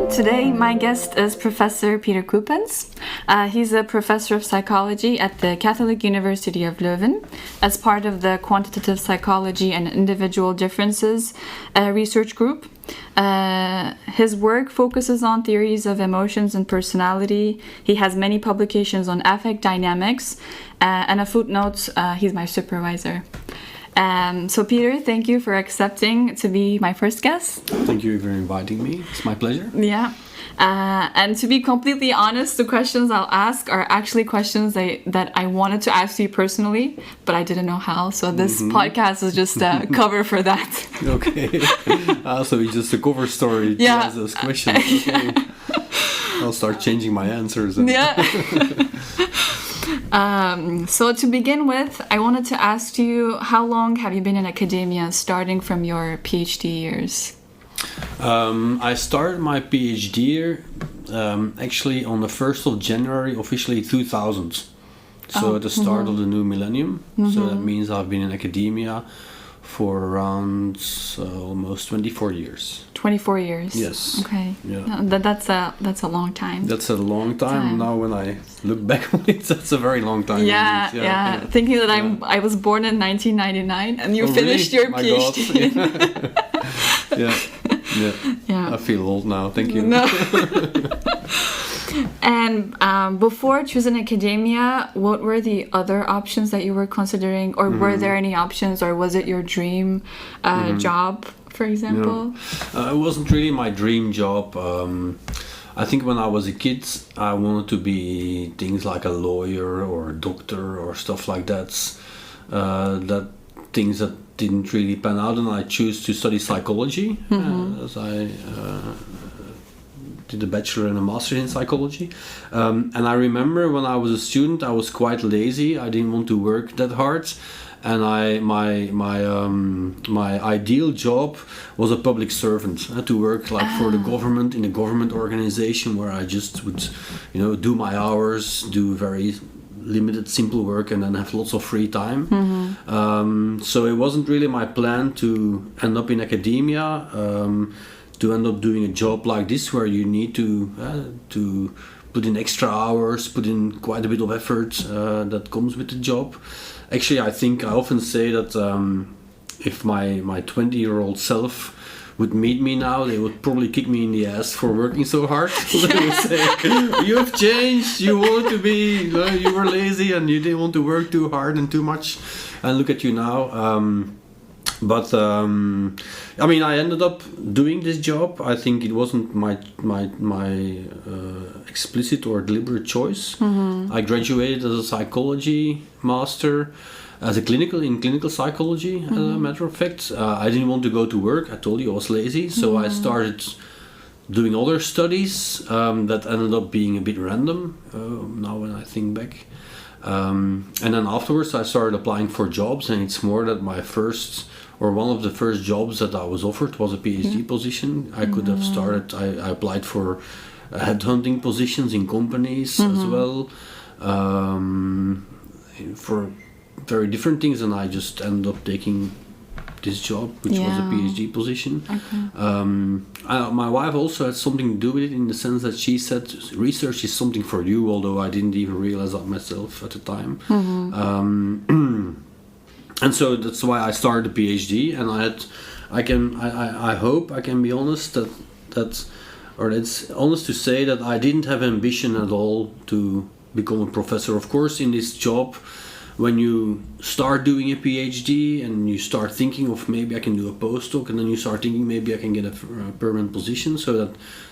Today, my guest is Professor Peter Kuppens. He's a professor of psychology at the Catholic University of Leuven as part of the Quantitative Psychology and Individual Differences research group. His work focuses on theories of emotions and personality. He has many publications on affect dynamics, and a footnote, he's my supervisor. So Peter, thank you for accepting to be my first guest. Thank you for inviting me. It's my pleasure. Yeah. And to be completely honest, the questions I'll ask are actually questions that I wanted to ask you personally, but I didn't know how. So this podcast is just a cover for that. Okay. So it's just a cover story to ask those questions. Okay. I'll start changing my answers. Yeah. So to begin with, I wanted to ask you, how long have you been in academia, starting from your PhD years? I started my PhD year actually on the 1st of January, officially 2000. So at the start of the new millennium. So that means I've been in academia for around almost 24 years. 24 years? Yes. Okay. Yeah. That's a long time. That's a long time. Now when I look back on it, that's a very long time. Yeah. Thinking that I was born in 1999 and you finished your PhD. Yeah. I feel old now. Thank you. No. And before choosing academia, what were the other options that you were considering, or were there any options, or was it your dream job, for example? It wasn't really my dream job. I think when I was a kid, I wanted to be things like a lawyer or a doctor or stuff like that. That things that didn't really pan out, and I chose to study psychology as I did a bachelor and a master in psychology. And I remember when I was a student, I was quite lazy. I didn't want to work that hard, and my ideal job was a public servant. I had to work like for the government, in a government organization, where I just would, do my hours, do very limited simple work, and then have lots of free time. So it wasn't really my plan to end up in academia, to end up doing a job like this, where you need to put in extra hours, put in quite a bit of effort that comes with the job. Actually, I think I often say that if my 20-year-old self would meet me now, they would probably kick me in the ass for working so hard. They would say, "You have changed. You wanted to be, you were lazy and you didn't want to work too hard and too much. And look at you now." But I ended up doing this job. I think it wasn't my explicit or deliberate choice. I graduated as a psychology master, in clinical psychology, as a matter of fact. I didn't want to go to work. I told you I was lazy, so I started doing other studies that ended up being a bit random. Now when I think back. And then afterwards I started applying for jobs, and it's more that one of the first jobs that I was offered was a PhD position. I could have started, I applied for headhunting positions in companies as well, for very different things, and I just ended up taking this job, which was a PhD position. My wife also had something to do with it, in the sense that she said research is something for you, although I didn't even realize that myself at the time. And so that's why I started the PhD, and I hope I can be honest or it's honest to say that I didn't have ambition at all to become a professor. Of course, in this job, when you start doing a PhD and you start thinking of maybe I can do a postdoc, and then you start thinking maybe I can get a permanent position, so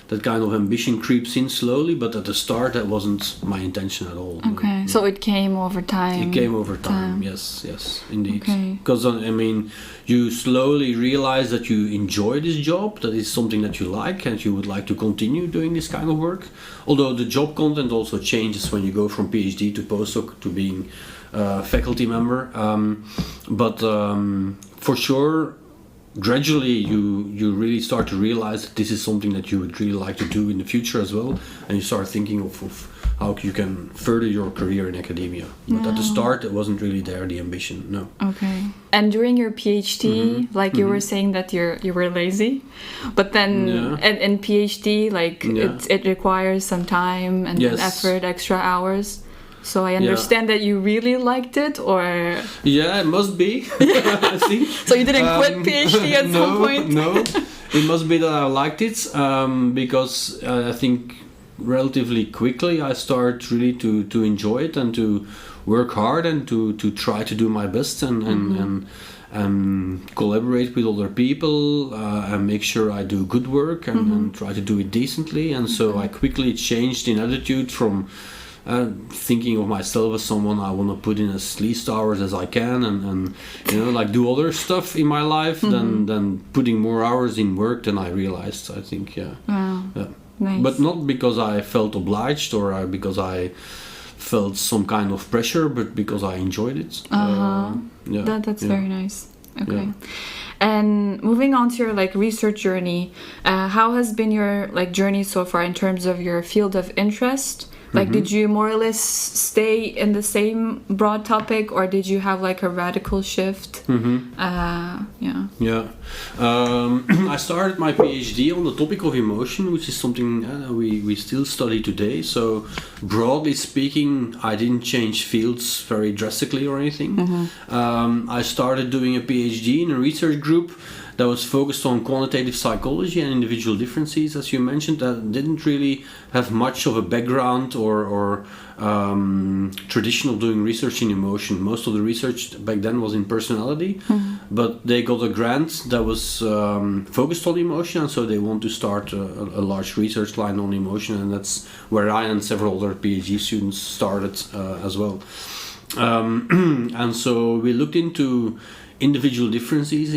that kind of ambition creeps in slowly, but at the start that wasn't my intention at all. Okay, so it came over time. It came over time, yes, indeed. Because you slowly realize that you enjoy this job, that it's something that you like, and you would like to continue doing this kind of work. Although the job content also changes when you go from PhD to postdoc to being faculty member. But for sure, gradually you really start to realize that this is something that you would really like to do in the future as well, and you start thinking of how you can further your career in academia. But at the start, it wasn't really there, the ambition. No. Okay. And during your PhD, like you were saying that you were lazy, but then in PhD, like it requires some time and effort, extra hours. So I understand that you really liked it, or yeah, it must be. I think. So you didn't quit PhD at some point? No, it must be that I liked it, because I think relatively quickly I started really to enjoy it and to work hard and to try to do my best and collaborate with other people and make sure I do good work and try to do it decently. And so I quickly changed in attitude from thinking of myself as someone I want to put in as least hours as I can and like do other stuff in my life than putting more hours in work than I realized, I think. Wow. Yeah. Nice. But not because I felt obliged or because I felt some kind of pressure, but because I enjoyed it. That's very nice. Okay. And moving on to your research journey, how has been your journey so far in terms of your field of interest? Did you more or less stay in the same broad topic, or did you have a radical shift? I started my PhD on the topic of emotion, which is something we still study today. So broadly speaking, I didn't change fields very drastically or anything. I started doing a PhD in a research group that was focused on quantitative psychology and individual differences, as you mentioned, that didn't really have much of a background or tradition of doing research in emotion. Most of the research back then was in personality, but they got a grant that was focused on emotion, and so they want to start a large research line on emotion, and that's where I and several other PhD students started as well. And so we looked into individual differences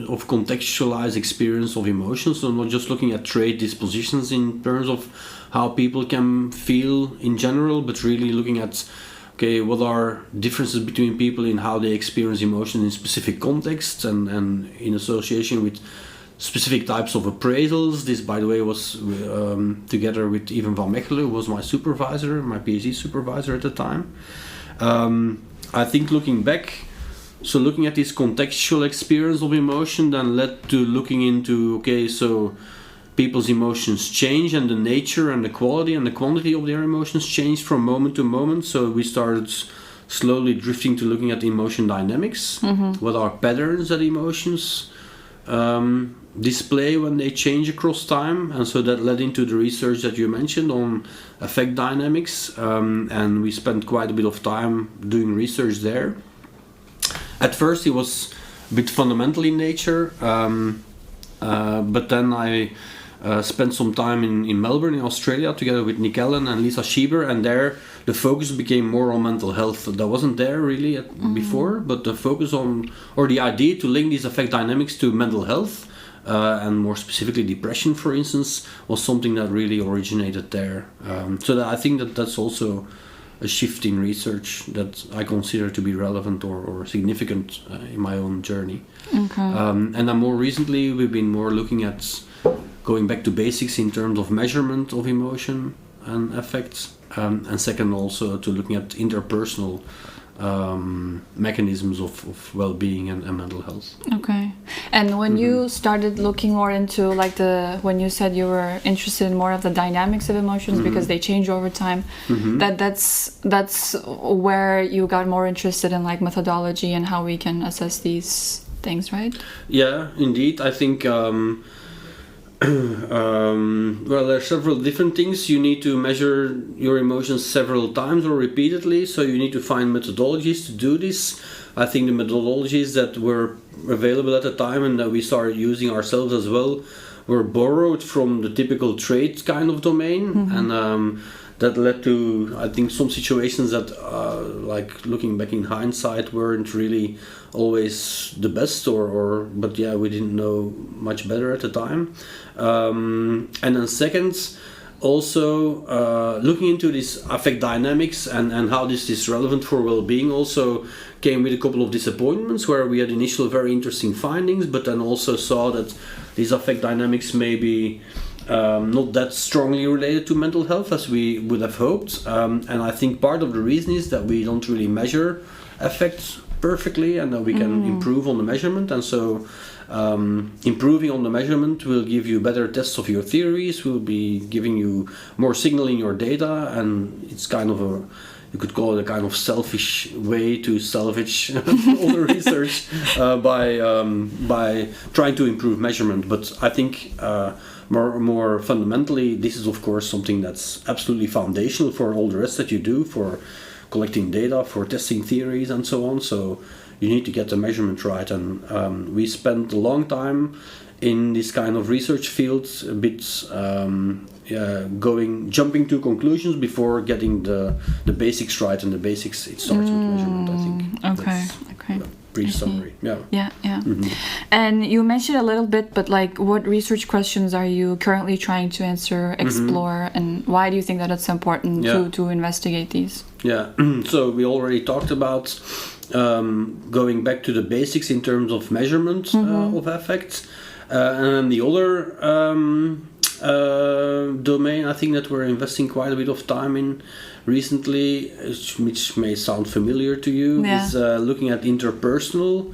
of contextualized experience of emotions, so not just looking at trait dispositions in terms of how people can feel in general, but really looking at what are differences between people in how they experience emotion in specific contexts and in association with specific types of appraisals. This, by the way, was together with Ivan van Mechelen, who was my supervisor, my PhD supervisor at the time. I think looking back, so looking at this contextual experience of emotion then led to looking into, so people's emotions change and the nature and the quality and the quantity of their emotions change from moment to moment. So we started slowly drifting to looking at emotion dynamics. What are patterns that emotions display when they change across time? And so that led into the research that you mentioned on affect dynamics, and we spent quite a bit of time doing research there. At first it was a bit fundamental in nature, but then I spent some time in Melbourne in Australia together with Nick Allen and Lisa Schieber, and there the focus became more on mental health. That wasn't there really before, but the focus on, or the idea to link these affect dynamics to mental health, and more specifically depression, for instance, was something that really originated there. So that I think that's also a shift in research that I consider to be relevant or significant in my own journey. And then more recently we've been more looking at going back to basics in terms of measurement of emotion and affects, and second also to looking at interpersonal mechanisms of well-being and mental health. Okay. And when you started looking more into when you said you were interested in more of the dynamics of emotions because they change over time, that's where you got more interested in methodology and how we can assess these things, right? Yeah, indeed. I think well, there are several different things. You need to measure your emotions several times or repeatedly, so you need to find methodologies to do this. I think the methodologies that were available at the time and that we started using ourselves as well were borrowed from the typical trait kind of domain, and that led to, I think, some situations that, looking back in hindsight, weren't really always the best, but yeah, we didn't know much better at the time. And then second, also looking into this affect dynamics and how this is relevant for well-being also came with a couple of disappointments where we had initial very interesting findings, but then also saw that these affect dynamics may be not that strongly related to mental health as we would have hoped. And I think part of the reason is that we don't really measure affect perfectly, and that we can improve on the measurement. And so improving on the measurement will give you better tests of your theories, will be giving you more signal in your data, and it's kind of you could call it a kind of selfish way to salvage all the research by trying to improve measurement. But I think more fundamentally, this is of course something that's absolutely foundational for all the rest that you do, for collecting data, for testing theories and so on. So you need to get the measurement right, and we spent a long time in this kind of research field, a bit jumping to conclusions before getting the basics right, and the basics, it starts with measurement, I think. Okay. Brief summary. Yeah. And you mentioned a little bit, but like, what research questions are you currently trying to answer, explore, and why do you think that it's important to investigate these? Yeah. So we already talked about going back to the basics in terms of measurement of affect, and then the other domain I think that we're investing quite a bit of time in recently, which may sound familiar to you, is looking at interpersonal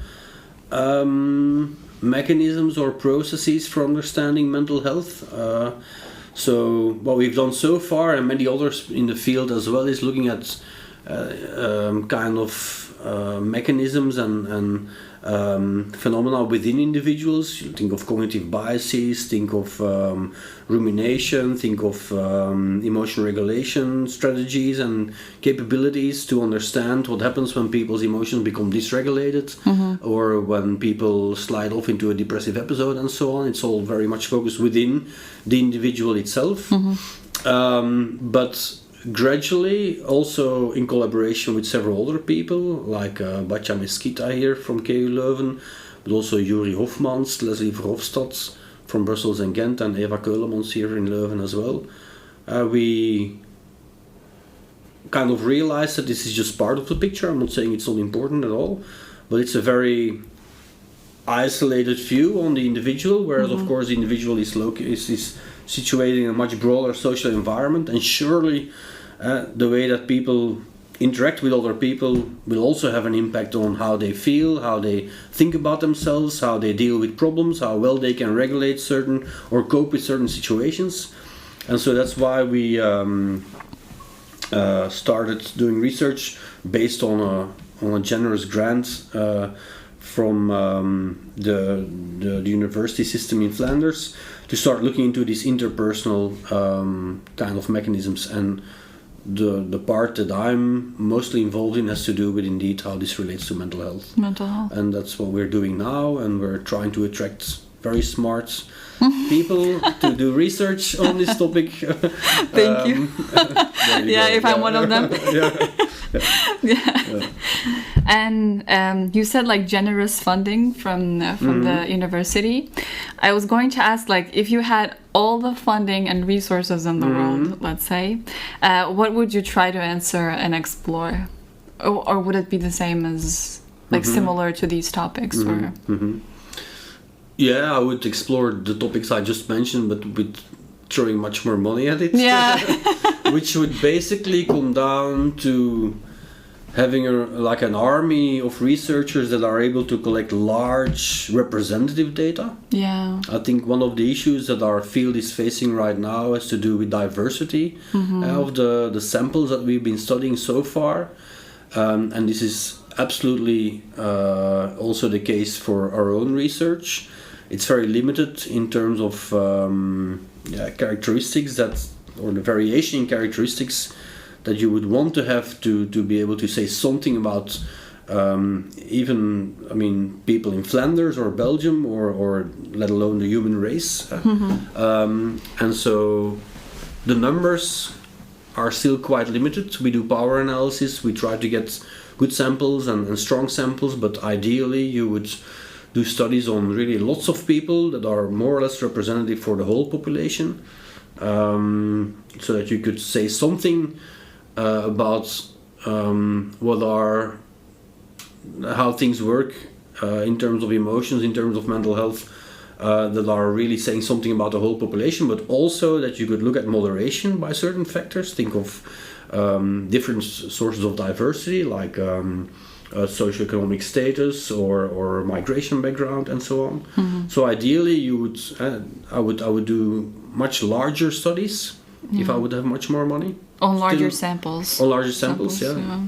mechanisms or processes for understanding mental health. So what we've done so far, and many others in the field as well, is looking at kind of mechanisms and phenomena within individuals. You think of cognitive biases, think of rumination, think of emotion regulation strategies and capabilities to understand what happens when people's emotions become dysregulated, or when people slide off into a depressive episode and so on. It's all very much focused within the individual itself. But gradually, also in collaboration with several other people, like Batja Mesquita here from KU Leuven, but also Yuri Hofmans, Leslie Verhofstadt from Brussels and Ghent, and Eva Keulemans here in Leuven as well. We kind of realized that this is just part of the picture. I'm not saying it's not important at all, but it's a very isolated view on the individual, whereas of course the individual is situated in a much broader social environment, and surely the way that people interact with other people will also have an impact on how they feel, how they think about themselves, how they deal with problems, how well they can regulate certain or cope with certain situations. And so that's why we started doing research based on a generous grant from the university system in Flanders, to start looking into these interpersonal kind of mechanisms. And the part that I'm mostly involved in has to do with indeed how this relates to mental health. And that's what we're doing now, and we're trying to attract very smart people to do research on this topic. Thank you. If I'm one of them. And you said like generous funding from the university. I was going to ask, like, if you had all the funding and resources in the world, let's say, what would you try to answer and explore, or would it be the same as like similar to these topics? Or I would explore the topics I just mentioned, but with throwing much more money at it. Which would basically come down to having an army of researchers that are able to collect large representative data. I think one of the issues that our field is facing right now has to do with diversity of the samples that we've been studying so far. And this is absolutely also the case for our own research. It's very limited in terms of characteristics or the variation in characteristics that you would want to have to be able to say something about people in Flanders or Belgium or let alone the human race. And so the numbers are still quite limited. We do power analysis, we try to get good samples and strong samples, but ideally you would do studies on really lots of people that are more or less representative for the whole population. so that you could say something about how things work in terms of emotions, in terms of mental health, that are really saying something about the whole population, but also that you could look at moderation by certain factors. Think of different sources of diversity, like socioeconomic status or migration background and so on. So ideally, I would do much larger studies if I would have much more money. On larger samples. On larger samples, yeah.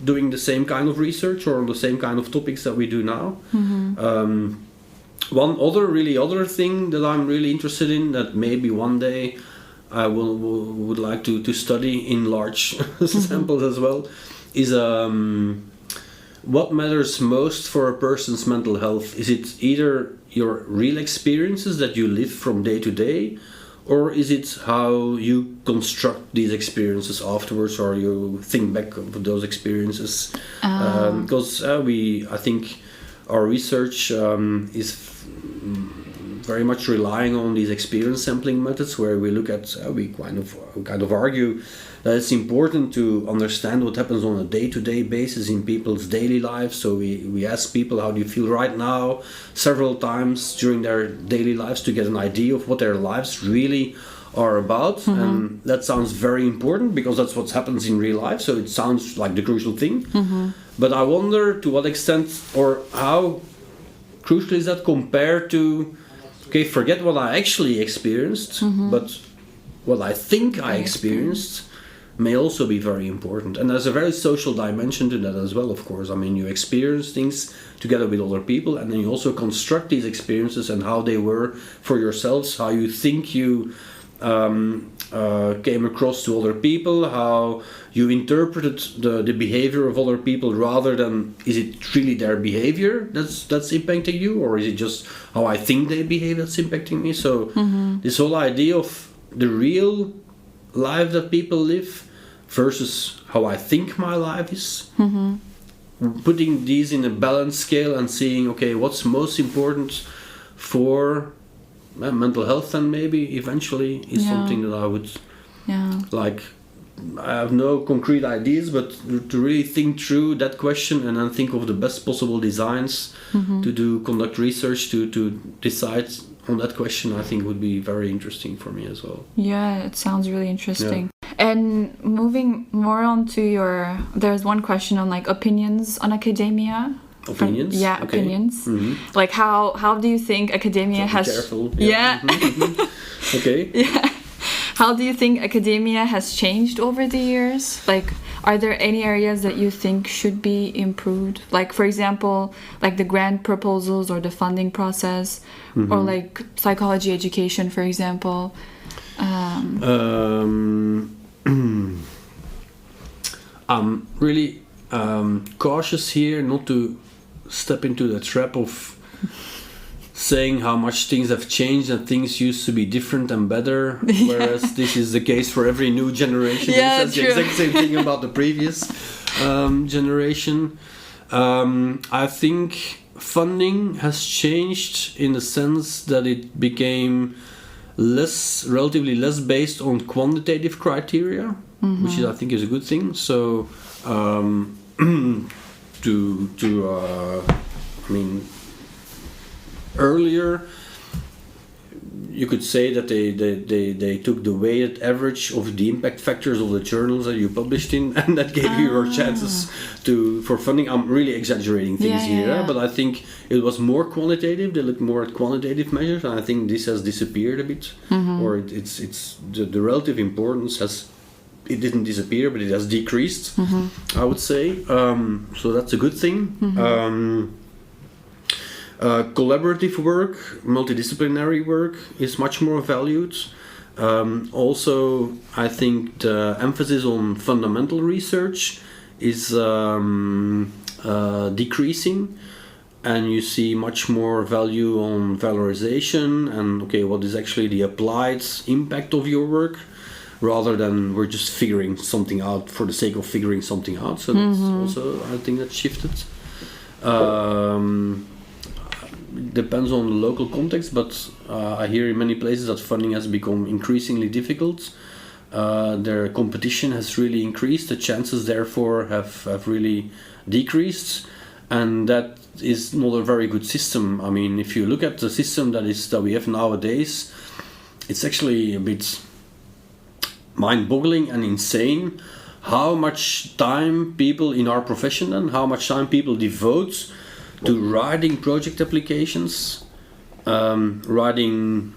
Doing the same kind of research or on the same kind of topics that we do now. One other thing that I'm really interested in, that maybe one day I would like to study in large samples as well, is what matters most for a person's mental health. Is it either your real experiences that you live from day to day, or is it how you construct these experiences afterwards, or you think back of those experiences? Because I think our research is very much relying on these experience sampling methods, where we look at we kind of argue that it's important to understand what happens on a day-to-day basis in people's daily lives. So we ask people, how do you feel right now, several times during their daily lives, to get an idea of what their lives really are about. And that sounds very important because that's what happens in real life, so it sounds like the crucial thing. But I wonder to what extent, or how crucial is that compared to, forget what I actually experienced, but what I think I experienced may also be very important. And there's a very social dimension to that as well, of course. I mean, you experience things together with other people, and then you also construct these experiences and how they were for yourselves, how you think you came across to other people, how you interpreted the behavior of other people, rather than is it really their behavior that's impacting you, or is it just how I think they behave that's impacting me. So this whole idea of the real life that people live versus how I think my life is, putting these in a balance scale and seeing, what's most important for mental health, and maybe eventually is something that I would like. I have no concrete ideas, but to really think through that question and then think of the best possible designs to conduct research to decide on that question, I think would be very interesting for me as well. Yeah, it sounds really interesting. And moving more on to there's one question on like opinions on academia. Opinions? Opinions. Like how do you think academia has... Careful. Okay. How do you think academia has changed over the years? Like, are there any areas that you think should be improved? Like, for example, like the grant proposals or the funding process, or like psychology education, for example. I'm really cautious here not to step into the trap of saying how much things have changed and things used to be different and better, whereas this is the case for every new generation. It says the exact same thing about the previous generation. I think funding has changed in the sense that it became relatively less based on quantitative criteria, which I think is a good thing. So earlier you could say that they took the weighted average of the impact factors of the journals that you published in, and that gave you your chances for funding. I'm really exaggerating things here, but I think it was more quantitative. They looked more at quantitative measures, and I think this has disappeared a bit, or it's the relative importance has. It didn't disappear, but it has decreased, I would say. So that's a good thing. Collaborative work, multidisciplinary work is much more valued. Also, I think the emphasis on fundamental research is decreasing, and you see much more value on valorization and what is actually the applied impact of your work, rather than we're just figuring something out for the sake of figuring something out. So that's also, I think, that's shifted. it depends on the local context, but I hear in many places that funding has become increasingly difficult. Their competition has really increased. The chances, therefore, have really decreased, and that is not a very good system. I mean, if you look at the system that we have nowadays, it's actually a bit mind-boggling and insane how much time people in our profession and how much time people devote to writing project applications, writing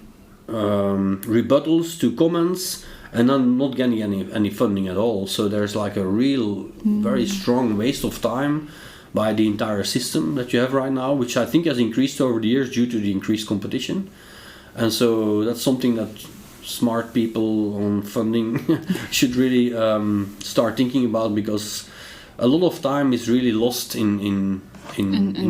rebuttals to comments, and then not getting any funding at all. So there's like a real, very strong waste of time by the entire system that you have right now, which I think has increased over the years due to the increased competition. And so that's something that smart people on funding should really start thinking about, because a lot of time is really lost in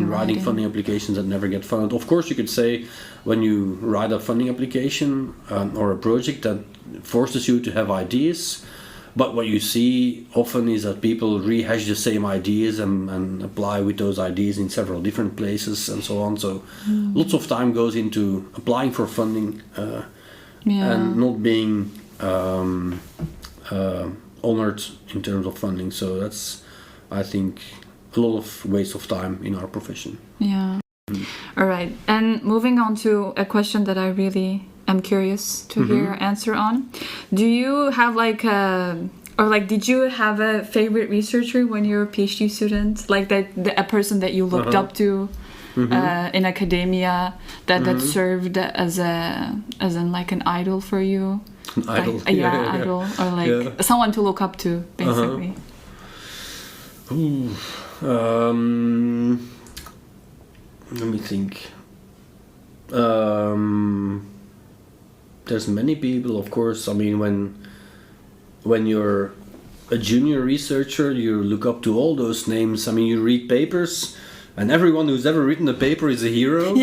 writing funding applications that never get funded. Of course, you could say when you write a funding application or a project that forces you to have ideas, but what you see often is that people rehash the same ideas and apply with those ideas in several different places and so on. So lots of time goes into applying for funding and not being honored in terms of funding. So that's, I think, a lot of waste of time in our profession. Yeah. All right. And moving on to a question that I really am curious to hear your answer on. Do you have did you have a favorite researcher when you were a PhD student? Like a person that you looked up to in academia that served as an idol for you? An idol? Idol. Or someone to look up to, basically. Let me think. There's many people, of course. I mean, when you're a junior researcher, you look up to all those names. I mean, you read papers, and everyone who's ever written a paper is a hero.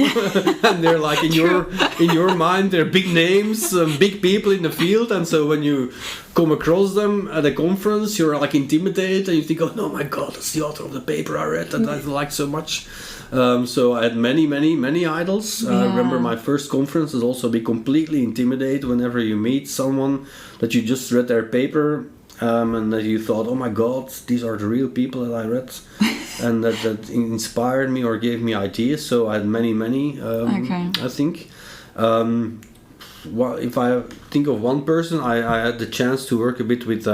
And they're like in your mind, they're big names, big people in the field. And so when you come across them at a conference, you're like intimidated, and you think, oh my God, that's the author of the paper I read that I liked so much. So I had many idols. I remember my first conference is also be completely intimidated whenever you meet someone that you just read their paper and that you thought, oh my God, these are the real people that I read. And that inspired me or gave me ideas. So I had many, I think. If I think of one person, I had the chance to work a bit with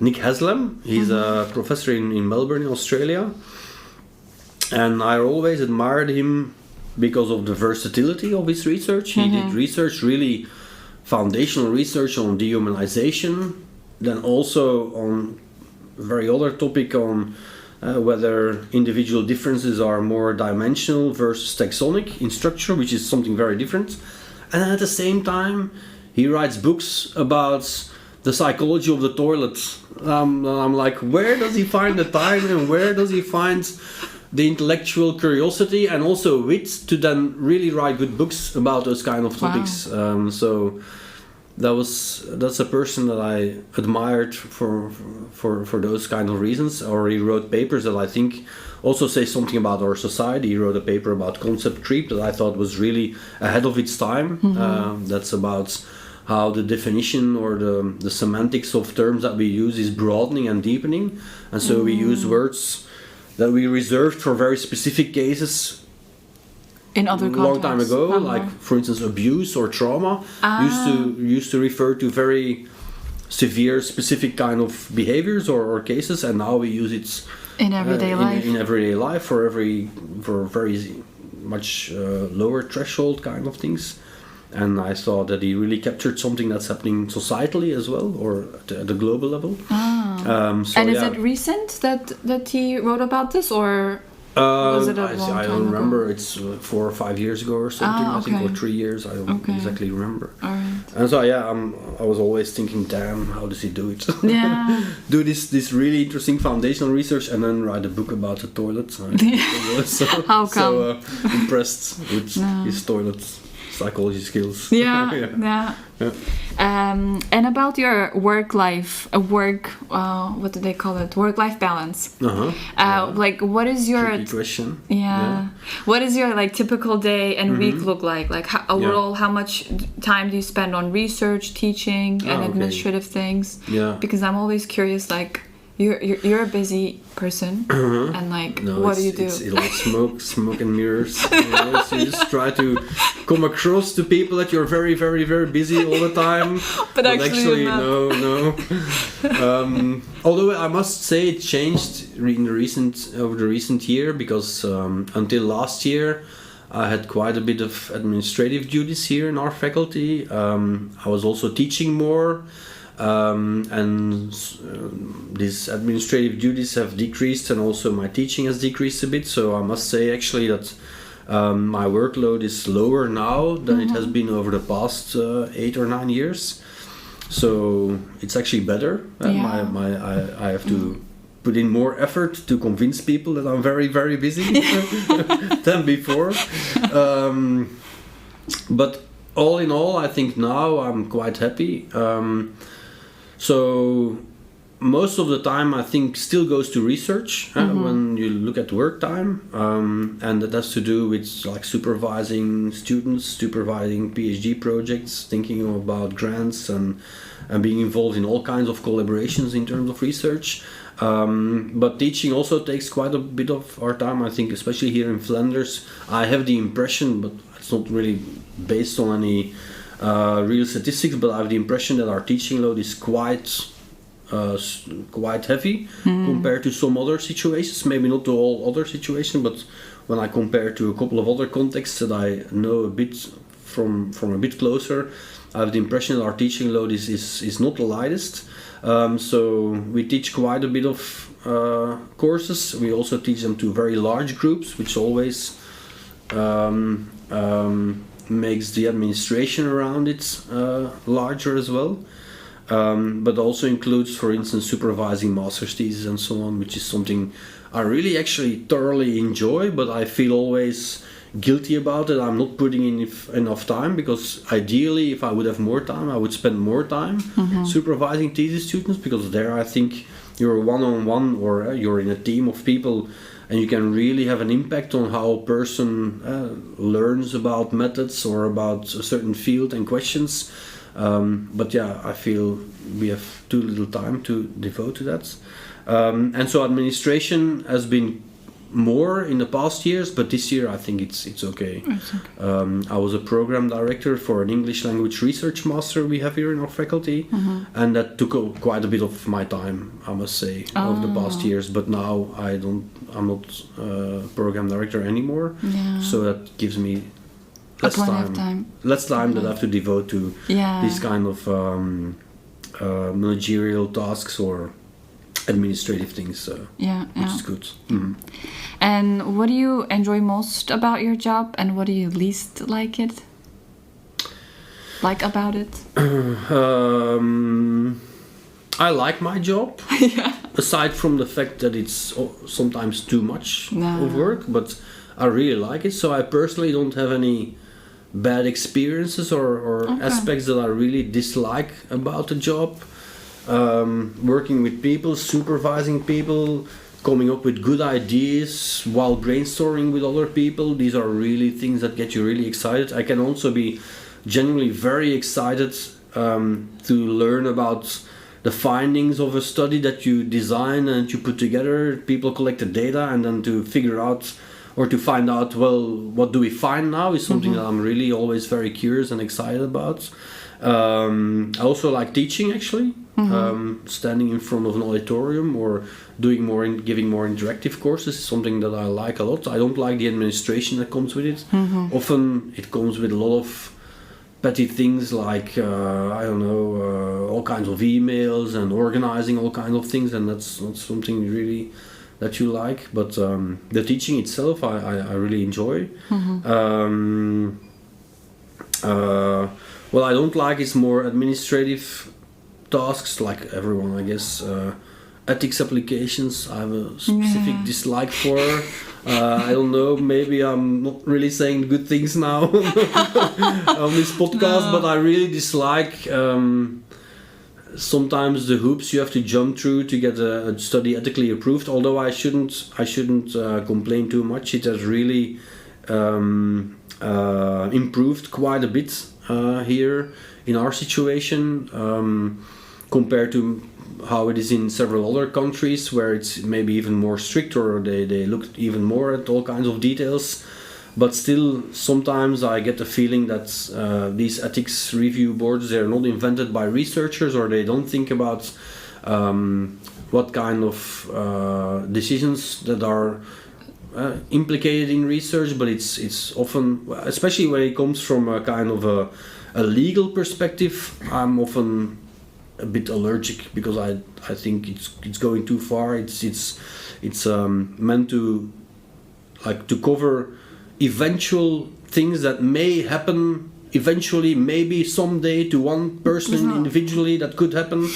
Nick Haslam. He's a professor in Melbourne, Australia. And I always admired him because of the versatility of his research. He did research, really foundational research on dehumanization, then also on a very other topic on whether individual differences are more dimensional versus taxonic in structure, which is something very different. And at the same time, he writes books about the psychology of the toilet. I'm like, where does he find the time and where does he find the intellectual curiosity and also wit to then really write good books about those kind of topics? So that's a person that I admired for those kind of reasons. Or he wrote papers that I think also say something about our society. He wrote a paper about concept creep that I thought was really ahead of its time. That's about how the definition or the semantics of terms that we use is broadening and deepening, and so we use words that we reserved for very specific cases in other a long time ago, like for instance abuse or trauma used to refer to very severe specific kind of behaviors or cases, and now we use it in everyday life. In everyday life for very much lower threshold kind of things. And I thought that he really captured something that's happening societally as well, or at the global level. Is it recent that he wrote about this, or was it a long time I don't remember. Ago? It's 4 or 5 years ago or something, I think, or 3 years. I don't exactly remember. All right. And so I was always thinking, damn, how does he do it? Yeah. Do this really interesting foundational research and then write a book about the toilet. How come? So impressed with his toilet psychology skills. Yeah, Yeah. yeah. And about your work life, what do they call it? Work-life balance. Like, what is your Tricky question. Yeah. What is your like typical day and week look like? Like overall, how much time do you spend on research, teaching, and administrative things? Yeah. Because I'm always curious, like you're a busy person, and like what do you do? It's like smoke and mirrors. So you just try to come across to people that you're very, very, very busy all the time. but actually no. Although I must say it changed over the recent year, because until last year I had quite a bit of administrative duties here in our faculty. I was also teaching more. These administrative duties have decreased, and also my teaching has decreased a bit. So I must say actually that my workload is lower now than it has been over the past 8 or 9 years. So it's actually better. I have to put in more effort to convince people that I'm very, very busy than before. But all in all, I think now I'm quite happy. So most of the time I think still goes to research when you look at work time, and that has to do with like supervising students, supervising PhD projects, thinking about grants, and being involved in all kinds of collaborations in terms of research. But teaching also takes quite a bit of our time. I think especially here in Flanders, I have the impression, but it's not really based on any real statistics, but I have the impression that our teaching load is quite heavy compared to some other situations. Maybe not to all other situations, but when I compare to a couple of other contexts that I know a bit from a bit closer, I have the impression that our teaching load is not the lightest. So we teach quite a bit of courses. We also teach them to very large groups, which always makes the administration around it larger as well. But also includes, for instance, supervising master's theses and so on, which is something I really actually thoroughly enjoy, but I feel always guilty about it. I'm not putting in enough time, because ideally if I would have more time I would spend more time supervising thesis students, because there I think you're one-on-one, or you're in a team of people, and you can really have an impact on how a person learns about methods or about a certain field and questions. But yeah, I feel we have too little time to devote to that. And so administration has been more in the past years, but this year I think it's okay. I was a program director for an English language research master we have here in our faculty, and that took quite a bit of my time, I must say, over the past years. But now I'm not program director anymore, so that gives me less time that I have to devote to these kind of managerial tasks or administrative things, which is good. And what do you enjoy most about your job, and what do you least like about it? I like my job, aside from the fact that it's sometimes too much of work, but I really like it. So I personally don't have any bad experiences or aspects that I really dislike about the job. Working with people, supervising people, coming up with good ideas while brainstorming with other people, these are really things that get you really excited. I can also be genuinely very excited to learn about the findings of a study that you design and you put together. People collect the data, and then to figure out or to find out, well, what do we find now, is something that I'm really always very curious and excited about. I also like teaching, actually. Standing in front of an auditorium or giving more interactive courses is something that I like a lot. I don't like the administration that comes with it. Often it comes with a lot of petty things like all kinds of emails and organizing all kinds of things, and that's not something really that you like. But the teaching itself I really enjoy. What I don't like is more administrative tasks, like everyone, I guess. Ethics applications I have a specific dislike for. I don't know, maybe I'm not really saying good things now on this podcast, but I really dislike sometimes the hoops you have to jump through to get a study ethically approved. Although I shouldn't complain too much. It has really improved quite a bit here in our situation compared to how it is in several other countries where it's maybe even more strict, or they look even more at all kinds of details. But still, sometimes I get the feeling that these ethics review boards, they're not invented by researchers, or they don't think about what kind of decisions that are implicated in research. But it's often, especially when it comes from a kind of a legal perspective, I'm often a bit allergic, because I think it's going too far. It's meant to cover eventual things that may happen eventually, maybe someday, to one person individually. That could happen,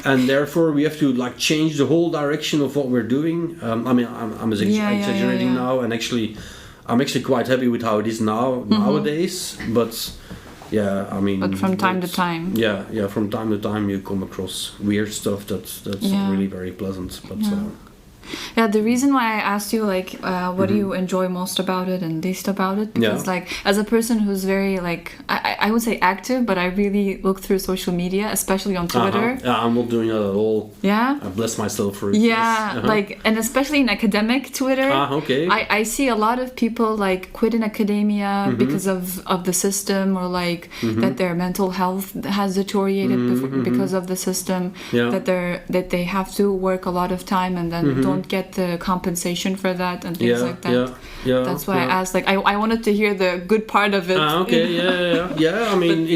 and therefore we have to change the whole direction of what we're doing. I mean, I'm exaggerating now, and I'm actually quite happy with how it is nowadays. But yeah, I mean, but from time to time, from time to time you come across weird stuff that's really very pleasant. But yeah, the reason why I asked you what do you enjoy most about it and least about it, because as a person who's very I would say active, but I really look through social media, especially on Twitter. I'm not doing that at all. Yeah, I bless myself for it. Yeah, and especially in academic Twitter. Okay. I see a lot of people quit in academia because of the system, or that their mental health has deteriorated because of the system. Yeah. That they have to work a lot of time and then don't get the compensation for that and things like that. Yeah. That's why I asked. I wanted to hear the good part of it. Okay. Yeah. I mean,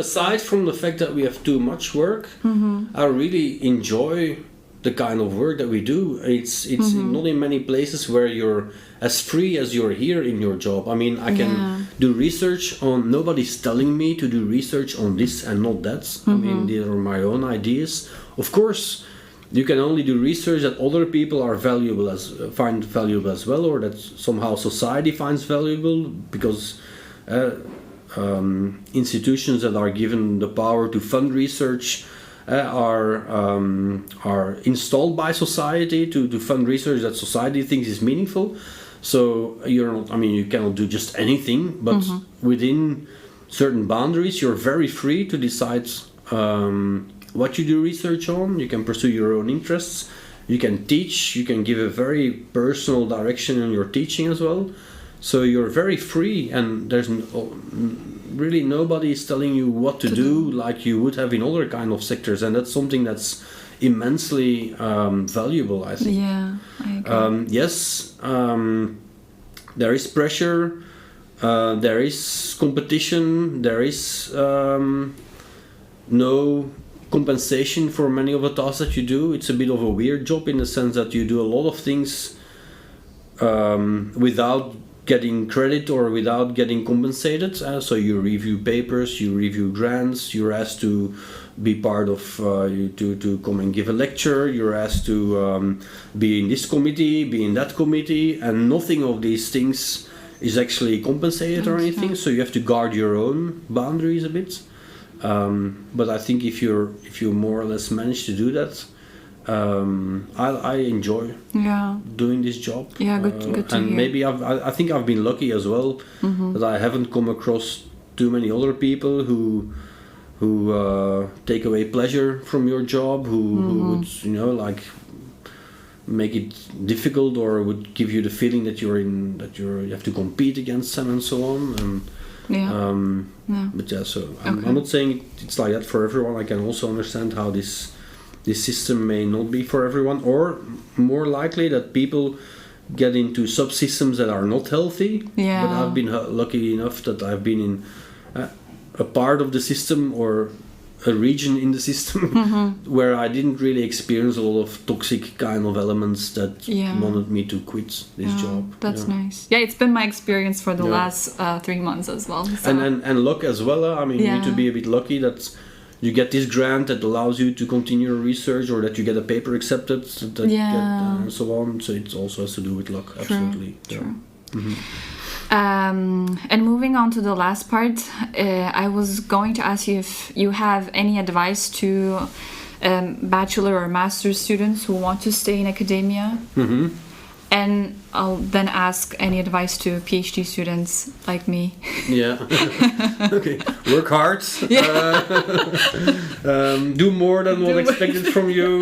aside from the fact that we have too much work, I really enjoy the kind of work that we do. It's not in many places where you're as free as you're here in your job. I mean, I can do research on. Nobody's telling me to do research on this and not that. I mean, these are my own ideas. Of course, you can only do research that other people find valuable as well, or that somehow society finds valuable, because institutions that are given the power to fund research are installed by society to fund research that society thinks is meaningful. So you cannot do just anything, but within certain boundaries, you're very free to decide what you do research on. You can pursue your own interests. You can teach. You can give a very personal direction in your teaching as well. So you're very free, and there's really nobody is telling you what to do like you would have in other kind of sectors, and that's something that's immensely valuable, I think. Yeah, I agree. Yes, there is pressure. There is competition. There is no compensation for many of the tasks that you do. It's a bit of a weird job in the sense that you do a lot of things without getting credit or without getting compensated. So you review papers, you review grants, you're asked to be part of, to come and give a lecture, you're asked to be in this committee, be in that committee, and nothing of these things is actually compensated or anything. So you have to guard your own boundaries a bit. But I think if you more or less manage to do that, I enjoy doing this job. Yeah, good to hear. And maybe I think I've been lucky as well that I haven't come across too many other people who take away pleasure from your job, who would make it difficult, or would give you the feeling that you have to compete against them and so on. And but I'm not saying it's like that for everyone. I can also understand how this system may not be for everyone, or more likely that people get into subsystems that are not healthy. But I've been lucky enough that I've been in a part of the system, or a region in the system where I didn't really experience a lot of toxic kind of elements that wanted me to quit this job. That's nice. Yeah, it's been my experience for the last 3 months as well. So. And luck as well. I mean, you need to be a bit lucky that you get this grant that allows you to continue your research, or that you get a paper accepted, and so on. So it also has to do with luck. Absolutely. True. And moving on to the last part, I was going to ask you if you have any advice to bachelor or master's students who want to stay in academia. And I'll then ask any advice to PhD students like me. Yeah. Okay. Work hard. Do more than what expected from you.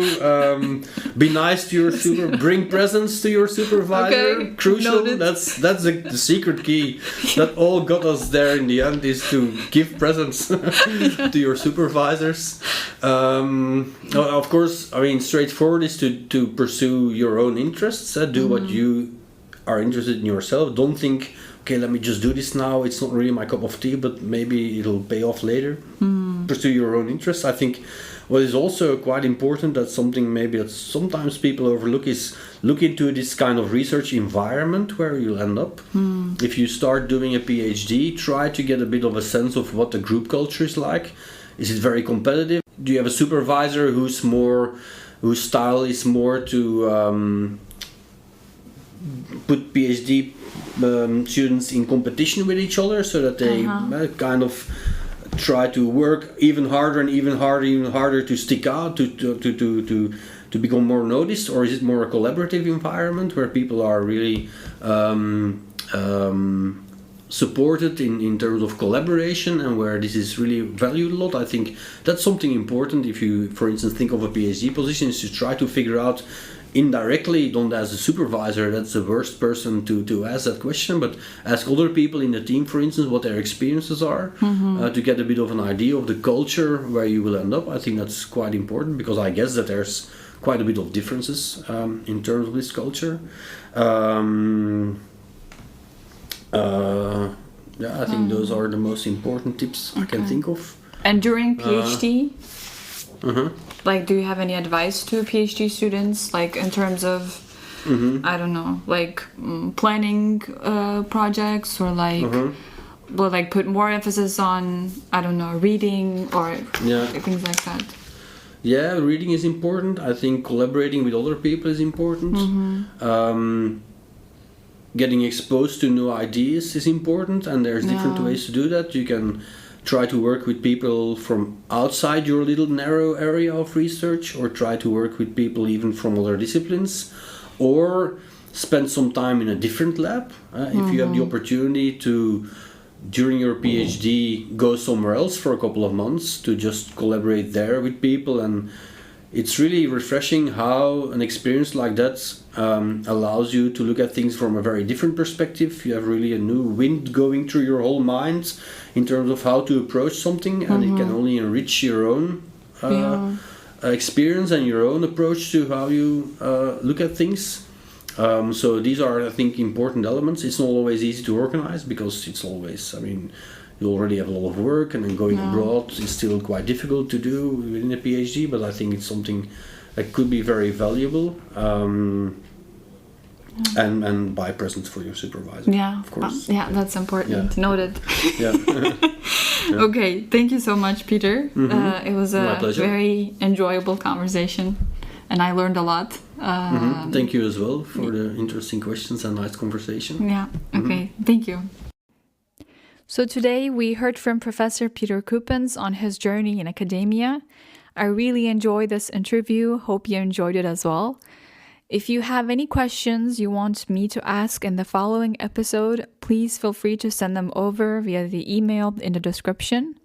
Be nice to your bring presents to your supervisor. Okay. Crucial. Noted. That's the secret key that all got us there in the end, is to give presents to your supervisors. Of course, I mean, straightforward is to pursue your own interests. Do what you are interested in yourself. Don't think, okay, let me just do this now. It's not really my cup of tea, but maybe it'll pay off later. Pursue your own interests. I think what is also quite important, that's something maybe that sometimes people overlook, is look into this kind of research environment where you'll end up. If you start doing a PhD, try to get a bit of a sense of what the group culture is like. Is it very competitive? Do you have a supervisor whose style is more to put PhD students in competition with each other, so that they kind of try to work even harder to stick out, to become more noticed? Or is it more a collaborative environment where people are really supported in terms of collaboration, and where this is really valued a lot? I think that's something important. If you, for instance, think of a PhD position, is to try to figure out indirectly, don't ask the supervisor, that's the worst person to ask that question, but ask other people in the team, for instance, what their experiences are, to get a bit of an idea of the culture where you will end up. I think that's quite important, because I guess that there's quite a bit of differences in terms of this culture. I think those are the most important tips I can think of. And during PhD, like, do you have any advice to PhD students, like in terms of, I don't know, like planning projects, or like, well, like put more emphasis on, I don't know, reading or things like that? Yeah, reading is important. I think collaborating with other people is important. Getting exposed to new ideas is important, and there's different ways to do that. You can try to work with people from outside your little narrow area of research, or try to work with people even from other disciplines, or spend some time in a different lab. If you have the opportunity to, during your PhD, go somewhere else for a couple of months to just collaborate there with people. And it's really refreshing how an experience like that allows you to look at things from a very different perspective. You have really a new wind going through your whole mind in terms of how to approach something, and it can only enrich your own experience and your own approach to how you look at things. So these are, I think, important elements. It's not always easy to organize, because it's always, I mean, you already have a lot of work, and then going abroad is still quite difficult to do within a PhD, but I think it's something that could be very valuable. And buy presents for your supervisor. Yeah, of course. That's important. Noted. Yeah. Okay, thank you so much, Peter. It was a very enjoyable conversation, and I learned a lot. Thank you as well for the interesting questions and nice conversation. Yeah, okay, thank you. So today we heard from Professor Peter Kuppens on his journey in academia. I really enjoyed this interview. Hope you enjoyed it as well. If you have any questions you want me to ask in the following episode, please feel free to send them over via the email in the description.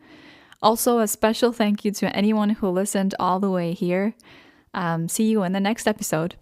Also, a special thank you to anyone who listened all the way here. See you in the next episode.